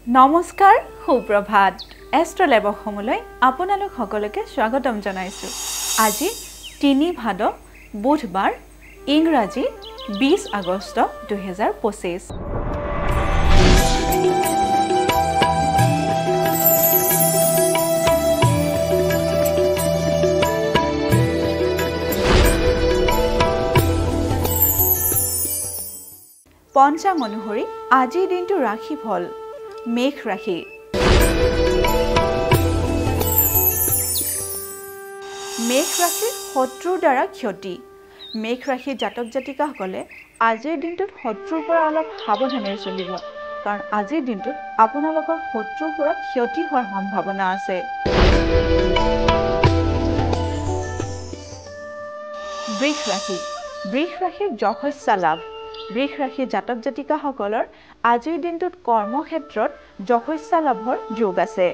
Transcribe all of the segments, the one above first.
নমস্কাৰ সুপ্ৰভাত এষ্ট্ৰলেব অসমলৈ আপোনালোক সকলোকে স্বাগতম জনাইছো আজি ৩ ভাদ বুধবাৰ ইংৰাজী ২০ আগষ্ট ২০২৫ পঞ্চাং অনুসৰি আজিৰ দিনটো ৰাশিফল মেঘ ৰাশি মেঘ ৰাশিৰ শত্ৰুৰ দ্বাৰা ক্ষতি মেঘ ৰাশিৰ জাতক জাতিকাসকলে আজিৰ দিনটোত শত্ৰুৰ পৰা অলপ সাৱধানেৰে চলিব কাৰণ আজিৰ দিনটোত আপোনালোকৰ শত্ৰুৰ পৰা ক্ষতি হোৱাৰ সম্ভাৱনা আছে বৃষ ৰাশিৰ যশস্যা লাভ বৃষ ৰাশিৰ জাতক জাতিকাসকলৰ আজিৰ দিনটোত কৰ্মক্ষেত্ৰত যশস্যা লাভৰ যোগ আছে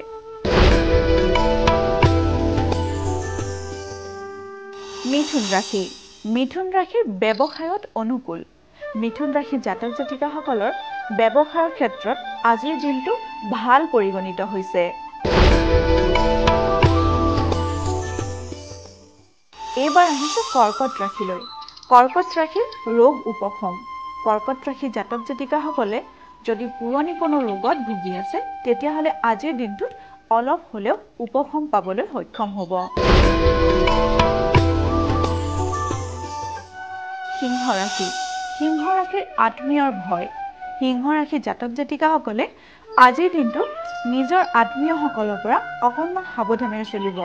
মিথুন ৰাশিৰ ব্যৱসায়ত অনুকূল মিথুন ৰাশিৰ জাতক জাতিকাসকলৰ ব্যৱসায়ৰ ক্ষেত্ৰত আজিৰ দিনটো ভাল পৰিগণিত হৈছে এইবাৰ আহিছে কৰ্কট ৰাশিলৈ কৰ্কট ৰাশিৰ ৰোগ উপশম কৰ্কট ৰাশিৰ জাতক জাতিকাসকলে যদি পুৰণি কোনো ৰোগত ভুগি আছে তেতিয়াহ'লে আজিৰ দিনটোত অলপ হ'লেও উপশম পাবলৈ সক্ষম হ'ব সিংহ ৰাশিৰ আত্মীয়ৰ ভয় সিংহ ৰাশিৰ জাতক জাতিকাসকলে আজিৰ দিনটোত নিজৰ আত্মীয়সকলৰ পৰা অকণমান সাৱধানেৰে চলিব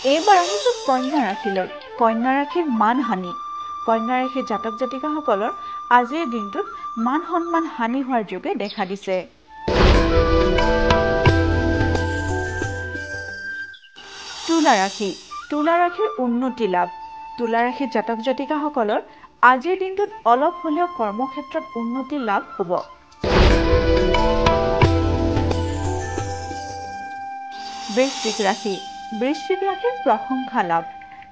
এইবাৰ আহিছো কন্যা ৰাশিলৈ কন্যা ৰাশিৰ মানহানি কন্যা ৰাশিৰ জাতক জাতিকাসকলৰ আজিৰ দিনটোত মান সন্মান হানি হোৱাৰ যোগে দেখা দিছে তুলা ৰাশিৰ উন্নতি লাভ তুলা ৰাশিৰ জাতক জাতিকাসকলৰ আজিৰ দিনটোত অলপ হ'লেও কৰ্মক্ষেত্ৰত উন্নতি লাভ হ'ব বৃশ্চিক ৰাশিৰ প্ৰশংসা লাভ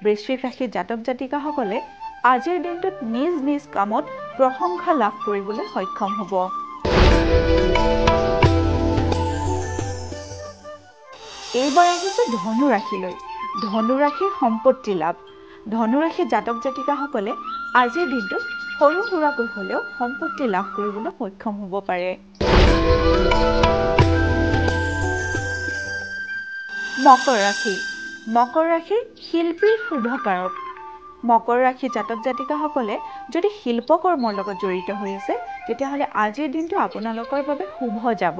বৃশ্চিক ৰাশিৰ জাতক জাতিকাসকলে আজিৰ দিনটোত নিজ নিজ কামত প্ৰশংসা লাভ কৰিবলৈ সক্ষম হ'ব এইবাৰ আহিছে ধনু ৰাশিলৈ ধনু ৰাশিৰ সম্পত্তি লাভ ধনু ৰাশিৰ জাতক জাতিকাসকলে আজিৰ দিনটোত সৰু সুৰাকৈ হ'লেও সম্পত্তি লাভ কৰিবলৈ সক্ষম হ'ব পাৰে মকৰ ৰাশিৰ শিল্পীৰ শুভকাৰক মকৰ ৰাশিৰ জাতক জাতিকাসকলে যদি শিল্পকৰ্মৰ লগত জড়িত হৈ আছে তেতিয়াহ'লে আজিৰ দিনটো আপোনালোকৰ বাবে শুভ যাব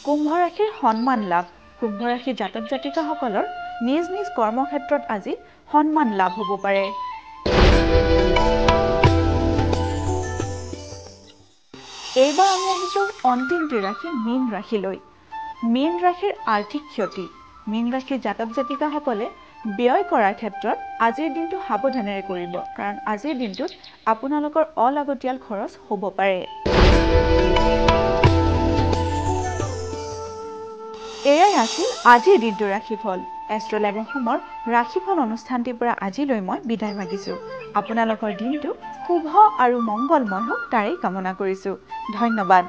কুম্ভ ৰাশিৰ সন্মান লাভ কুম্ভ ৰাশিৰ জাতক জাতিকাসকলৰ নিজ নিজ কৰ্মক্ষেত্ৰত আজি সন্মান লাভ হ'ব পাৰে এইবাৰ আমি আহিছোঁ অন্তিমটি ৰাশি মীন ৰাশিলৈ মীন ৰাশিৰ আৰ্থিক ক্ষতি মীন ৰাশিৰ জাতক জাতিকাসকলে ব্যয় কৰাৰ ক্ষেত্ৰত আজিৰ দিনটো সাৱধানেৰে কৰিব কাৰণ আজিৰ দিনটোত আপোনালোকৰ অলাগতিয়াল খৰচ হ'ব পাৰে এয়াই আছিল আজিৰ দিনটোৰ ৰাশিফল এষ্ট্ৰলেব অসমৰ ৰাশিফল অনুষ্ঠানটিৰ পৰা আজিলৈ মই বিদায় মাগিছোঁ আপোনালোকৰ দিনটো শুভ আৰু মংগলময় হওক তাৰেই কামনা কৰিছোঁ ধন্যবাদ